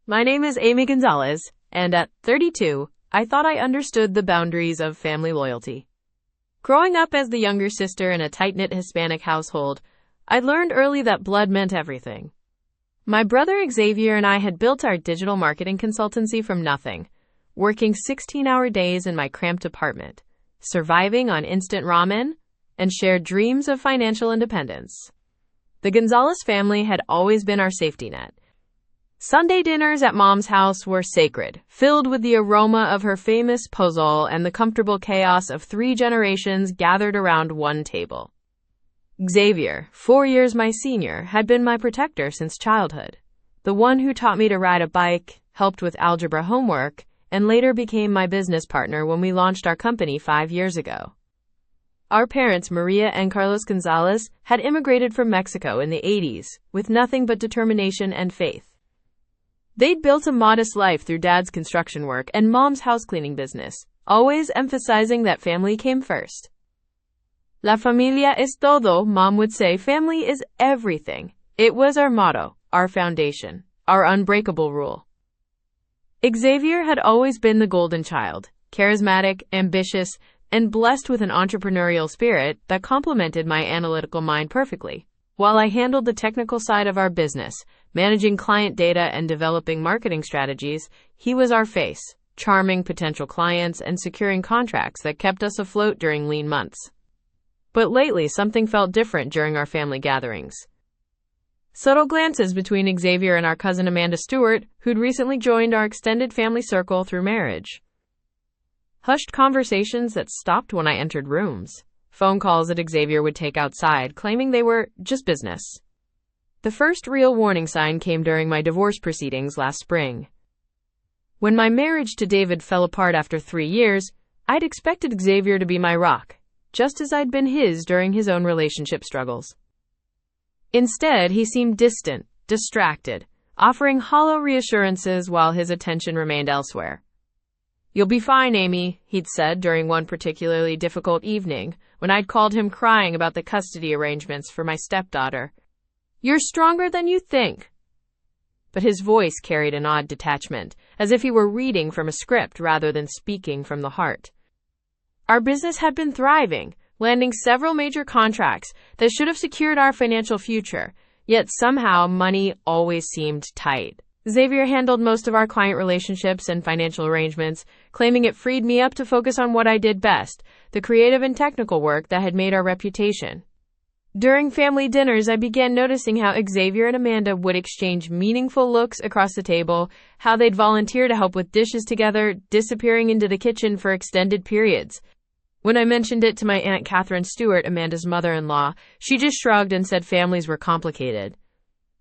My name is Amy Gonzalez, and at 32, I thought I understood the boundaries of family loyalty. Growing up as the younger sister in a tight-knit Hispanic household, I learned early that blood meant everything. My brother Xavier and I had built our digital marketing consultancy from nothing, working 16-hour days in my cramped apartment, surviving on instant ramen, and shared dreams of financial independence. The Gonzalez family had always been our safety net. Sunday dinners at Mom's house were sacred, filled with the aroma of her famous pozole and the comfortable chaos of 3 generations gathered around one table. Xavier, 4 years my senior, had been my protector since childhood, the one who taught me to ride a bike, helped with algebra homework, and later became my business partner when we launched our company 5 years ago. Our parents, Maria and Carlos Gonzalez, had immigrated from Mexico in the 80s with nothing but determination and faith. They'd built a modest life through Dad's construction work and Mom's housecleaning business, always emphasizing that family came first. La familia es todo, Mom would say. Family is everything. It was our motto, our foundation, our unbreakable rule. Xavier had always been the golden child, charismatic, ambitious, and blessed with an entrepreneurial spirit that complemented my analytical mind perfectly. While I handled the technical side of our business, managing client data and developing marketing strategies, he was our face, charming potential clients and securing contracts that kept us afloat during lean months. But lately, something felt different during our family gatherings. Subtle glances between Xavier and our cousin Amanda Stewart, who'd recently joined our extended family circle through marriage. Hushed conversations that stopped when I entered rooms. Phone calls that Xavier would take outside, claiming they were just business. The first real warning sign came during my divorce proceedings last spring. When my marriage to David fell apart after 3 years, I'd expected Xavier to be my rock, just as I'd been his during his own relationship struggles. Instead, he seemed distant, distracted, offering hollow reassurances while his attention remained elsewhere. "You'll be fine, Amy," he'd said during one particularly difficult evening when I'd called him crying about the custody arrangements for my stepdaughter. "You're stronger than you think." But his voice carried an odd detachment, as if he were reading from a script rather than speaking from the heart. Our business had been thriving, landing several major contracts that should have secured our financial future, yet somehow money always seemed tight. Xavier handled most of our client relationships and financial arrangements, claiming it freed me up to focus on what I did best, the creative and technical work that had made our reputation. During family dinners, I began noticing how Xavier and Amanda would exchange meaningful looks across the table, how they'd volunteer to help with dishes together, disappearing into the kitchen for extended periods. When I mentioned it to my Aunt Catherine Stewart, Amanda's mother-in-law, she just shrugged and said families were complicated.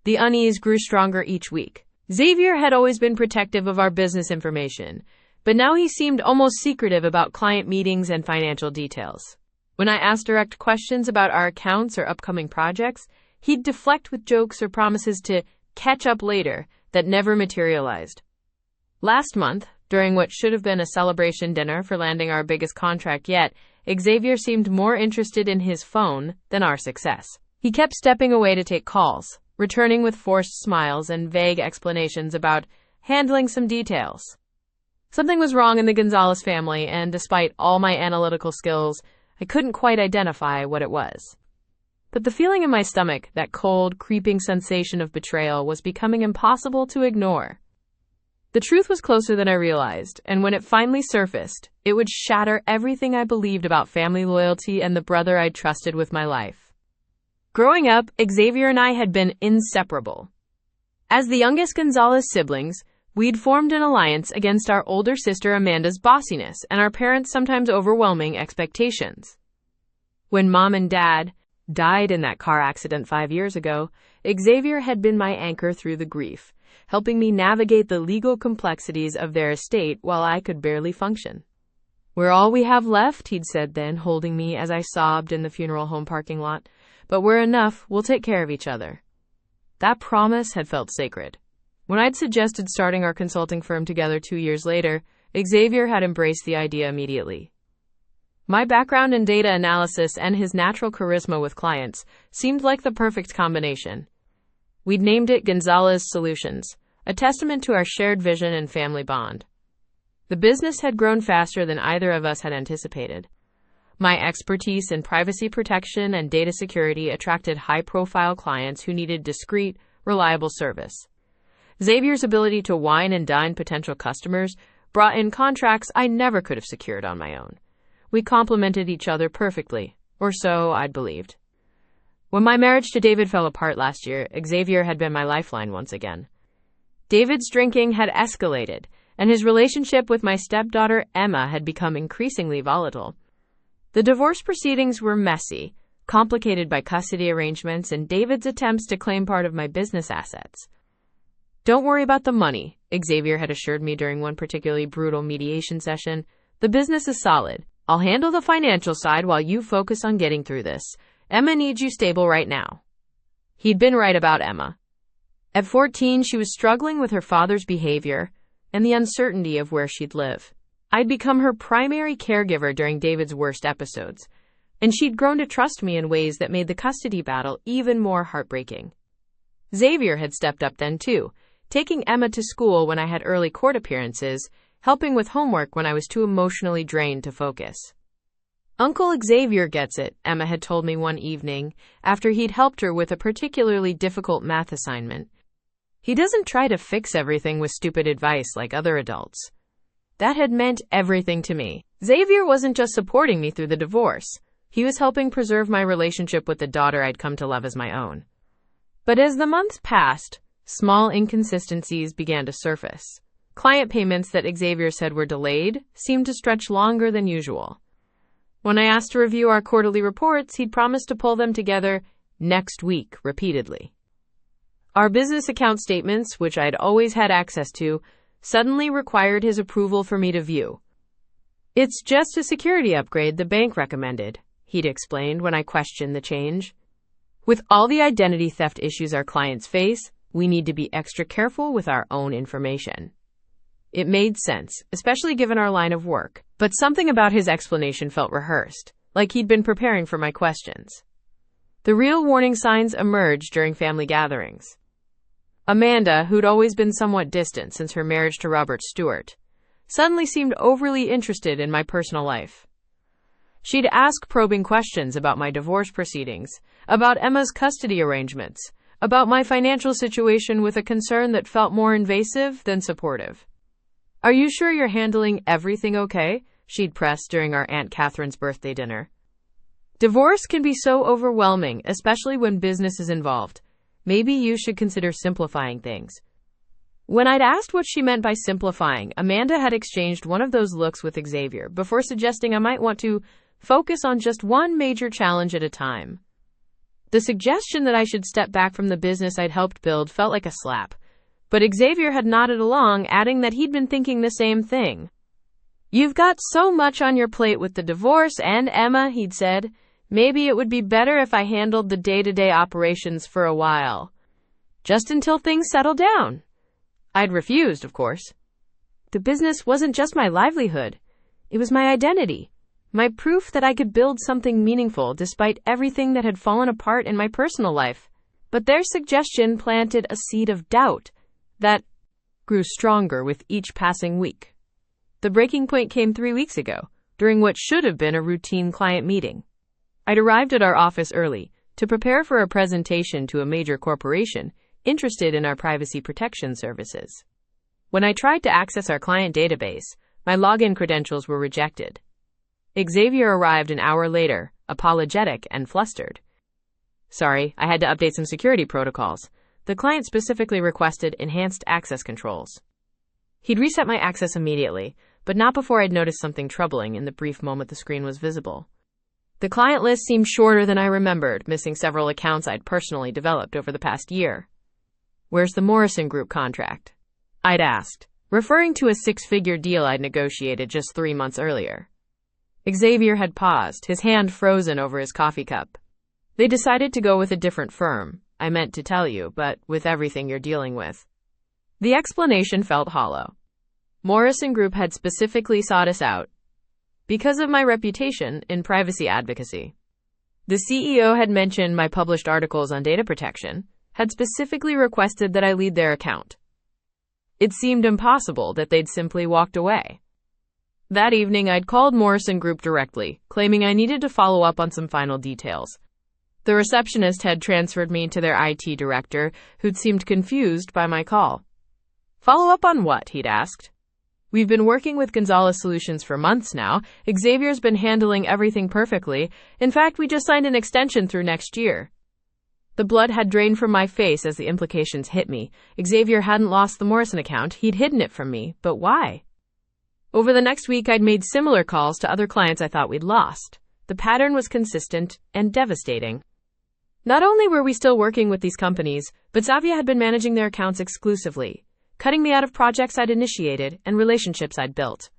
The unease grew stronger each week. Xavier had always been protective of our business information, but now he seemed almost secretive about client meetings and financial details. When I asked direct questions about our accounts or upcoming projects, he'd deflect with jokes or promises to catch up later that never materialized. Last month, during what should have been a celebration dinner for landing our biggest contract yet, Xavier seemed more interested in his phone than our success. He kept stepping away to take calls, returning with forced smiles and vague explanations about handling some details. Something was wrong in the Gonzalez family, and despite all my analytical skills, I couldn't quite identify what it was. But the feeling in my stomach, that cold, creeping sensation of betrayal, was becoming impossible to ignore. The truth was closer than I realized, and when it finally surfaced, it would shatter everything I believed about family loyalty and the brother I'd trusted with my life. Growing up, Xavier and I had been inseparable. As the youngest Gonzalez siblings, we'd formed an alliance against our older sister Amanda's bossiness and our parents' sometimes overwhelming expectations. When Mom and Dad died in that car accident 5 years ago, Xavier had been my anchor through the grief, helping me navigate the legal complexities of their estate while I could barely function. "We're all we have left," he'd said then, holding me as I sobbed in the funeral home parking lot. "But we're enough, we'll take care of each other." That promise had felt sacred. When I'd suggested starting our consulting firm together 2 years later, Xavier had embraced the idea immediately. My background in data analysis and his natural charisma with clients seemed like the perfect combination. We'd named it Gonzalez Solutions, a testament to our shared vision and family bond. The business had grown faster than either of us had anticipated. My expertise in privacy protection and data security attracted high-profile clients who needed discreet, reliable service. Xavier's ability to wine and dine potential customers brought in contracts I never could have secured on my own. We complemented each other perfectly, or so I'd believed. When my marriage to David fell apart last year, Xavier had been my lifeline once again. David's drinking had escalated, and his relationship with my stepdaughter Emma had become increasingly volatile. The divorce proceedings were messy, complicated by custody arrangements and David's attempts to claim part of my business assets. "Don't worry about the money," Xavier had assured me during one particularly brutal mediation session. "The business is solid. I'll handle the financial side while you focus on getting through this. Emma needs you stable right now." He'd been right about Emma. At 14, she was struggling with her father's behavior and the uncertainty of where she'd live. I'd become her primary caregiver during David's worst episodes, and she'd grown to trust me in ways that made the custody battle even more heartbreaking. Xavier had stepped up then too, taking Emma to school when I had early court appearances, helping with homework when I was too emotionally drained to focus. "Uncle Xavier gets it," Emma had told me one evening after he'd helped her with a particularly difficult math assignment. "He doesn't try to fix everything with stupid advice like other adults." That had meant everything to me. Xavier wasn't just supporting me through the divorce. He was helping preserve my relationship with the daughter I'd come to love as my own. But as the months passed, small inconsistencies began to surface. Client payments that Xavier said were delayed seemed to stretch longer than usual. When I asked to review our quarterly reports, he'd promised to pull them together next week repeatedly. Our business account statements, which I'd always had access to, suddenly required his approval for me to view. "It's just a security upgrade the bank recommended," he'd explained when I questioned the change. "With all the identity theft issues our clients face, we need to be extra careful with our own information." It made sense, especially given our line of work, but something about his explanation felt rehearsed, like he'd been preparing for my questions. The real warning signs emerged during family gatherings. Amanda, who'd always been somewhat distant since her marriage to Robert Stewart, suddenly seemed overly interested in my personal life. She'd ask probing questions about my divorce proceedings, about Emma's custody arrangements, about my financial situation with a concern that felt more invasive than supportive. "Are you sure you're handling everything okay?" she'd press during our Aunt Catherine's birthday dinner. "Divorce can be so overwhelming, especially when business is involved. Maybe you should consider simplifying things." When I'd asked what she meant by simplifying, Amanda had exchanged one of those looks with Xavier before suggesting I might want to focus on just one major challenge at a time. The suggestion that I should step back from the business I'd helped build felt like a slap, but Xavier had nodded along, adding that he'd been thinking the same thing. "You've got so much on your plate with the divorce and Emma," he'd said. "Maybe it would be better if I handled the day-to-day operations for a while, just until things settle down." I'd refused, of course. The business wasn't just my livelihood. It was my identity, my proof that I could build something meaningful despite everything that had fallen apart in my personal life. But their suggestion planted a seed of doubt that grew stronger with each passing week. The breaking point came 3 weeks ago, during what should have been a routine client meeting. I'd arrived at our office early to prepare for a presentation to a major corporation interested in our privacy protection services. When I tried to access our client database, my login credentials were rejected. Xavier arrived an hour later, apologetic and flustered. "Sorry, I had to update some security protocols. The client specifically requested enhanced access controls." He'd reset my access immediately, but not before I'd noticed something troubling in the brief moment the screen was visible. The client list seemed shorter than I remembered, missing several accounts I'd personally developed over the past year. "Where's the Morrison Group contract?" I'd asked, referring to a 6-figure deal I'd negotiated just 3 months earlier. Xavier had paused, his hand frozen over his coffee cup. "They decided to go with a different firm. I meant to tell you, but with everything you're dealing with." The explanation felt hollow. Morrison Group had specifically sought us out because of my reputation in privacy advocacy. The CEO had mentioned my published articles on data protection, had specifically requested that I lead their account. It seemed impossible that they'd simply walked away. That evening, I'd called Morrison Group directly, claiming I needed to follow up on some final details. The receptionist had transferred me to their IT director, who'd seemed confused by my call. Follow up on what? He'd asked. We've been working with Gonzalez Solutions for months now. Xavier's been handling everything perfectly. In fact, we just signed an extension through next year. The blood had drained from my face as the implications hit me. Xavier hadn't lost the Morrison account. He'd hidden it from me. But why? Over the next week, I'd made similar calls to other clients I thought we'd lost. The pattern was consistent and devastating. Not only were we still working with these companies, but Xavier had been managing their accounts exclusively, cutting me out of projects I'd initiated and relationships I'd built.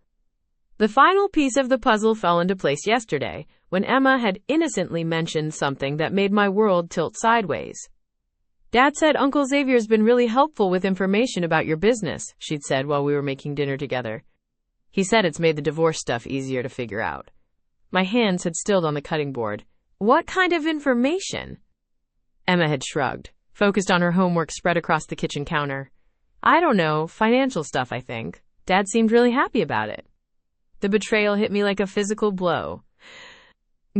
The final piece of the puzzle fell into place yesterday, when Emma had innocently mentioned something that made my world tilt sideways. Dad said Uncle Xavier's been really helpful with information about your business, she'd said while we were making dinner together. He said it's made the divorce stuff easier to figure out. My hands had stilled on the cutting board. What kind of information? Emma had shrugged, focused on her homework spread across the kitchen counter. I don't know, financial stuff, I think. Dad seemed really happy about it. The betrayal hit me like a physical blow.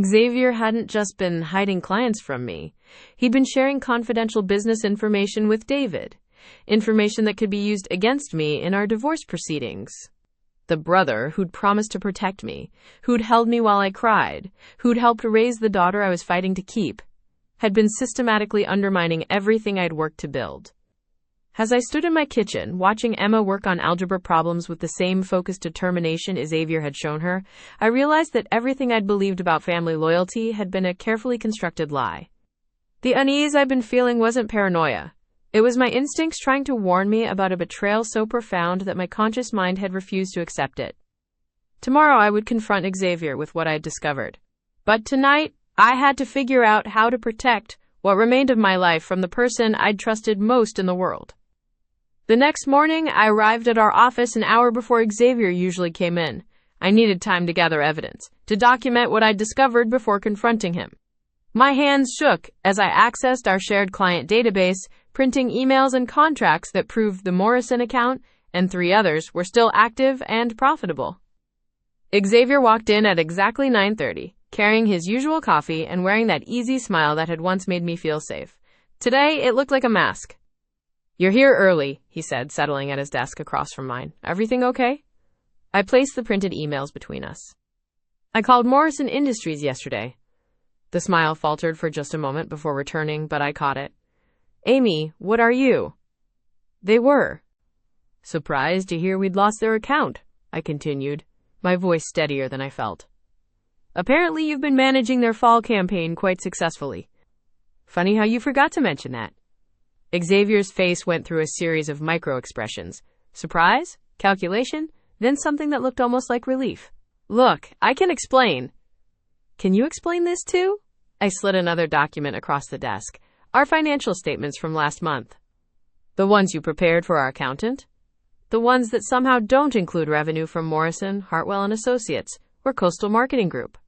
Xavier hadn't just been hiding clients from me. He'd been sharing confidential business information with David, information that could be used against me in our divorce proceedings. The brother who'd promised to protect me, who'd held me while I cried, who'd helped raise the daughter I was fighting to keep, had been systematically undermining everything I'd worked to build. As I stood in my kitchen, watching Emma work on algebra problems with the same focused determination Xavier had shown her, I realized that everything I'd believed about family loyalty had been a carefully constructed lie. The unease I'd been feeling wasn't paranoia. It was my instincts trying to warn me about a betrayal so profound that my conscious mind had refused to accept it. Tomorrow I would confront Xavier with what I had discovered. But tonight, I had to figure out how to protect what remained of my life from the person I'd trusted most in the world. The next morning, I arrived at our office an hour before Xavier usually came in. I needed time to gather evidence, to document what I'd discovered before confronting him. My hands shook as I accessed our shared client database, printing emails and contracts that proved the Morrison account and 3 others were still active and profitable. Xavier walked in at exactly 9:30, carrying his usual coffee and wearing that easy smile that had once made me feel safe. Today, it looked like a mask. You're here early, he said, settling at his desk across from mine. Everything okay? I placed the printed emails between us. I called Morrison Industries yesterday. The smile faltered for just a moment before returning, but I caught it. Amy, what are you? They were. Surprised to hear we'd lost their account, I continued, my voice steadier than I felt. Apparently you've been managing their fall campaign quite successfully. Funny how you forgot to mention that. Xavier's face went through a series of micro-expressions. Surprise, calculation, then something that looked almost like relief. Look, I can explain. Can you explain this too? I slid another document across the desk. Our financial statements from last month. The ones you prepared for our accountant? The ones that somehow don't include revenue from Morrison, Hartwell and Associates, or Coastal Marketing Group.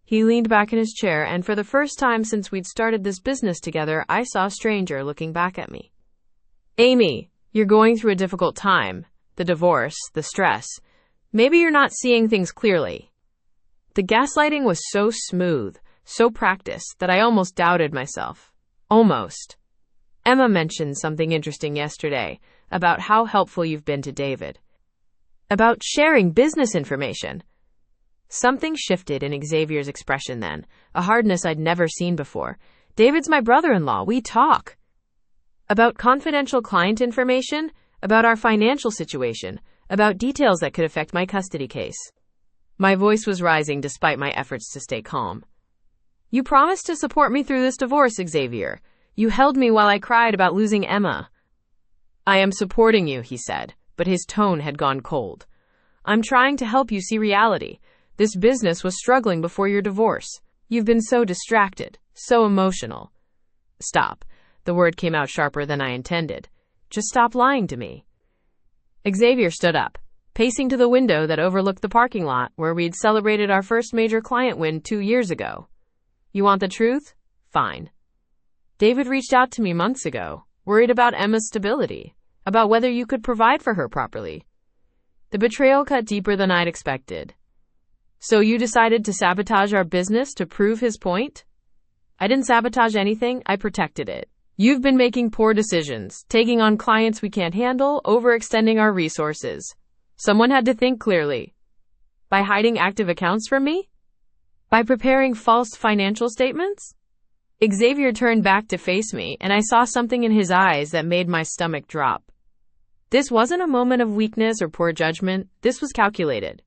He leaned back in his chair, and for the first time since we'd started this business together, I saw a stranger looking back at me. Amy, you're going through a difficult time. The divorce, the stress. Maybe you're not seeing things clearly. The gaslighting was so smooth, so practiced, that I almost doubted myself. Almost. Emma mentioned something interesting yesterday about how helpful you've been to David. About sharing business information. Something shifted in Xavier's expression then, a hardness I'd never seen before. David's my brother-in-law. We talk. About confidential client information, about our financial situation, about details that could affect my custody case. My voice was rising despite my efforts to stay calm. You promised to support me through this divorce, Xavier. You held me while I cried about losing Emma. I am supporting you, he said, but his tone had gone cold. I'm trying to help you see reality. This business was struggling before your divorce. You've been so distracted, so emotional. Stop. The word came out sharper than I intended. Just stop lying to me. Xavier stood up, pacing to the window that overlooked the parking lot where we'd celebrated our first major client win 2 years ago. You want the truth? Fine. David reached out to me months ago, worried about Emma's stability. about whether you could provide for her properly. The betrayal cut deeper than I'd expected. So you decided to sabotage our business to prove his point? I didn't sabotage anything, I protected it. You've been making poor decisions, taking on clients we can't handle, overextending our resources. Someone had to think clearly. By hiding active accounts from me? By preparing false financial statements? Xavier turned back to face me, and I saw something in his eyes that made my stomach drop. This wasn't a moment of weakness or poor judgment. This was calculated.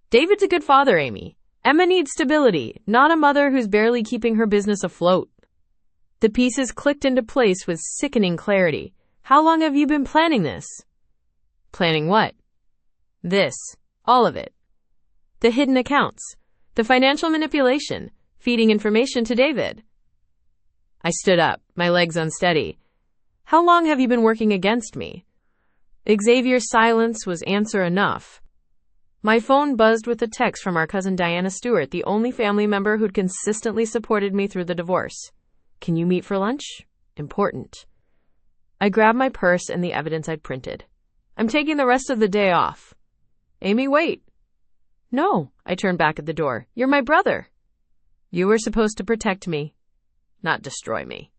David's a good father, Amy. Emma needs stability, not a mother who's barely keeping her business afloat. The pieces clicked into place with sickening clarity. How long have you been planning this? Planning what? This. All of it. The hidden accounts. The financial manipulation. Feeding information to David. I stood up, my legs unsteady. How long have you been working against me? Xavier's silence was answer enough. My phone buzzed with a text from our cousin Diana Stewart, the only family member who'd consistently supported me through the divorce. Can you meet for lunch? Important. I grabbed my purse and the evidence I'd printed. I'm taking the rest of the day off. Amy, wait. No, I turned back at the door. You're my brother. You were supposed to protect me, not destroy me.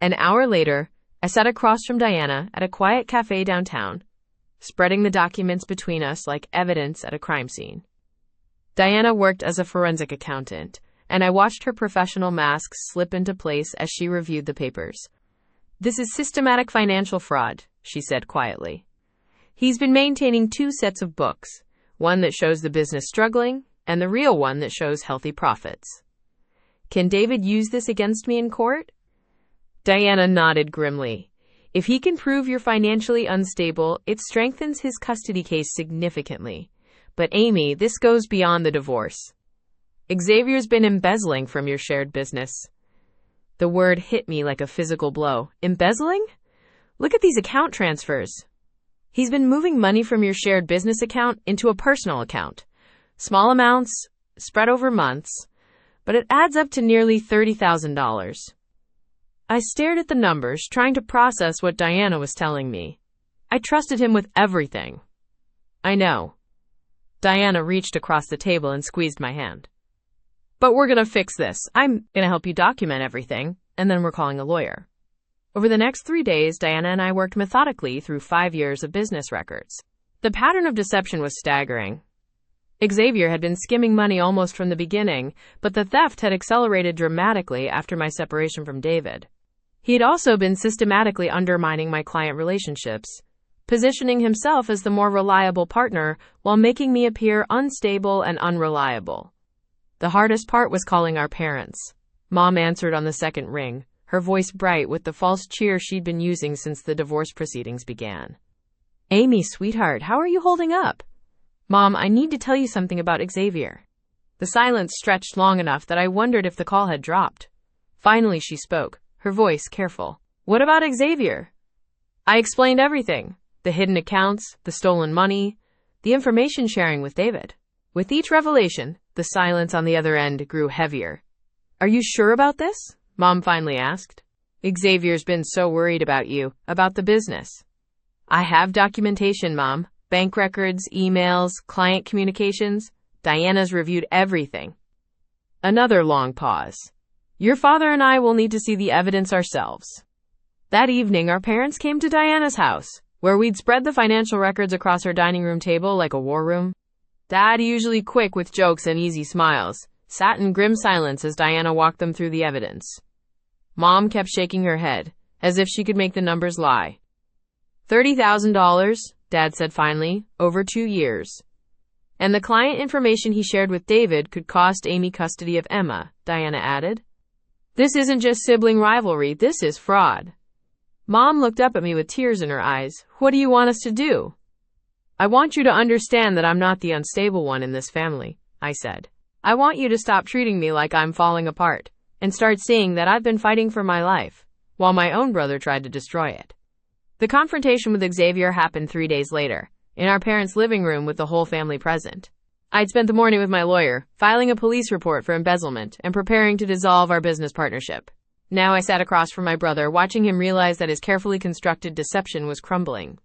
An hour later, I sat across from Diana at a quiet cafe downtown, spreading the documents between us like evidence at a crime scene. Diana worked as a forensic accountant, and I watched her professional mask slip into place as she reviewed the papers. This is systematic financial fraud, she said quietly. He's been maintaining 2 sets of books, one that shows the business struggling, and the real one that shows healthy profits. Can David use this against me in court? Diana nodded grimly. If he can prove you're financially unstable, it strengthens his custody case significantly. But Amy, this goes beyond the divorce. Xavier's been embezzling from your shared business. The word hit me like a physical blow. Embezzling? Look at these account transfers. He's been moving money from your shared business account into a personal account. Small amounts, spread over months, but it adds up to nearly $30,000. I stared at the numbers, trying to process what Diana was telling me. I trusted him with everything. I know. Diana reached across the table and squeezed my hand. But we're gonna fix this. I'm gonna help you document everything, and then we're calling a lawyer. Over the next 3 days, Diana and I worked methodically through 5 years of business records. The pattern of deception was staggering. Xavier had been skimming money almost from the beginning, but the theft had accelerated dramatically after my separation from David. He'd also been systematically undermining my client relationships, positioning himself as the more reliable partner while making me appear unstable and unreliable. The hardest part was calling our parents. Mom answered on the second ring, her voice bright with the false cheer she'd been using since the divorce proceedings began. Amy, sweetheart, how are you holding up? Mom, I need to tell you something about Xavier. The silence stretched long enough that I wondered if the call had dropped. Finally, she spoke, her voice careful. What about Xavier? I explained everything. The hidden accounts, the stolen money, the information sharing with David. With each revelation, the silence on the other end grew heavier. Are you sure about this? Mom finally asked. Xavier's been so worried about you, about the business. I have documentation, Mom. Bank records, emails, client communications. Diana's reviewed everything. Another long pause. Your father and I will need to see the evidence ourselves. That evening, our parents came to Diana's house, where we'd spread the financial records across her dining room table like a war room. Dad, usually quick with jokes and easy smiles, sat in grim silence as Diana walked them through the evidence. Mom kept shaking her head, as if she could make the numbers lie. $30,000, Dad said finally, over 2 years. And the client information he shared with David could cost Amy custody of Emma, Diana added. This isn't just sibling rivalry, this is fraud. Mom looked up at me with tears in her eyes. What do you want us to do? I want you to understand that I'm not the unstable one in this family, I said. I want you to stop treating me like I'm falling apart, and start seeing that I've been fighting for my life, while my own brother tried to destroy it. The confrontation with Xavier happened 3 days later, in our parents' living room with the whole family present. I'd spent the morning with my lawyer, filing a police report for embezzlement and preparing to dissolve our business partnership. Now I sat across from my brother, watching him realize that his carefully constructed deception was crumbling.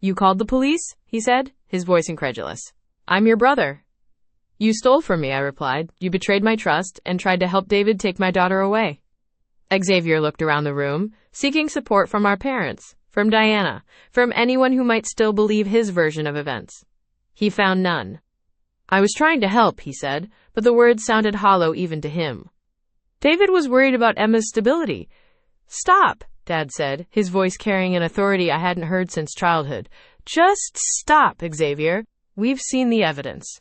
"You called the police?" he said, his voice incredulous. "I'm your brother." "You stole from me," I replied. "You betrayed my trust and tried to help David take my daughter away." Xavier looked around the room, seeking support from our parents, from Diana, from anyone who might still believe his version of events. He found none. "I was trying to help," he said, but the words sounded hollow even to him. "David was worried about Emma's stability." "Stop," Dad said, his voice carrying an authority I hadn't heard since childhood. "Just stop, Xavier. We've seen the evidence."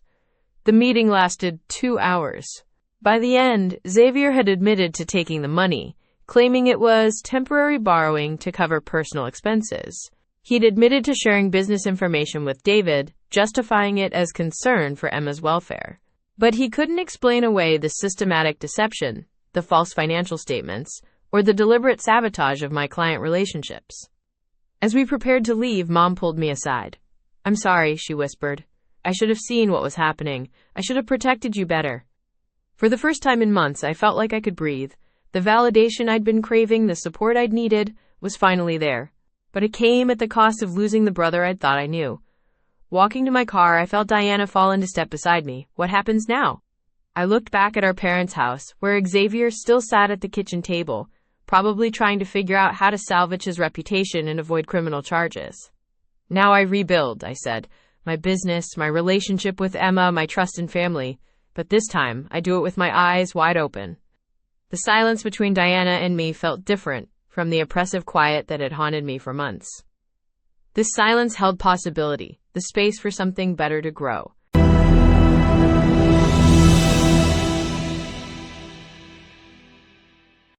The meeting lasted 2 hours. By the end, Xavier had admitted to taking the money, claiming it was temporary borrowing to cover personal expenses. He'd admitted to sharing business information with David, justifying it as concern for Emma's welfare. But he couldn't explain away the systematic deception, the false financial statements, or the deliberate sabotage of my client relationships. As we prepared to leave, Mom pulled me aside. "I'm sorry," she whispered. "I should have seen what was happening. I should have protected you better." For the first time in months, I felt like I could breathe. The validation I'd been craving, the support I'd needed, was finally there. But it came at the cost of losing the brother I'd thought I knew. Walking to my car, I felt Diana fall into step beside me. "What happens now?" I looked back at our parents' house, where Xavier still sat at the kitchen table, probably trying to figure out how to salvage his reputation and avoid criminal charges. "Now I rebuild," I said. "My business, my relationship with Emma, my trust in family. But this time, I do it with my eyes wide open." The silence between Diana and me felt different from the oppressive quiet that had haunted me for months. This silence held possibility, the space for something better to grow.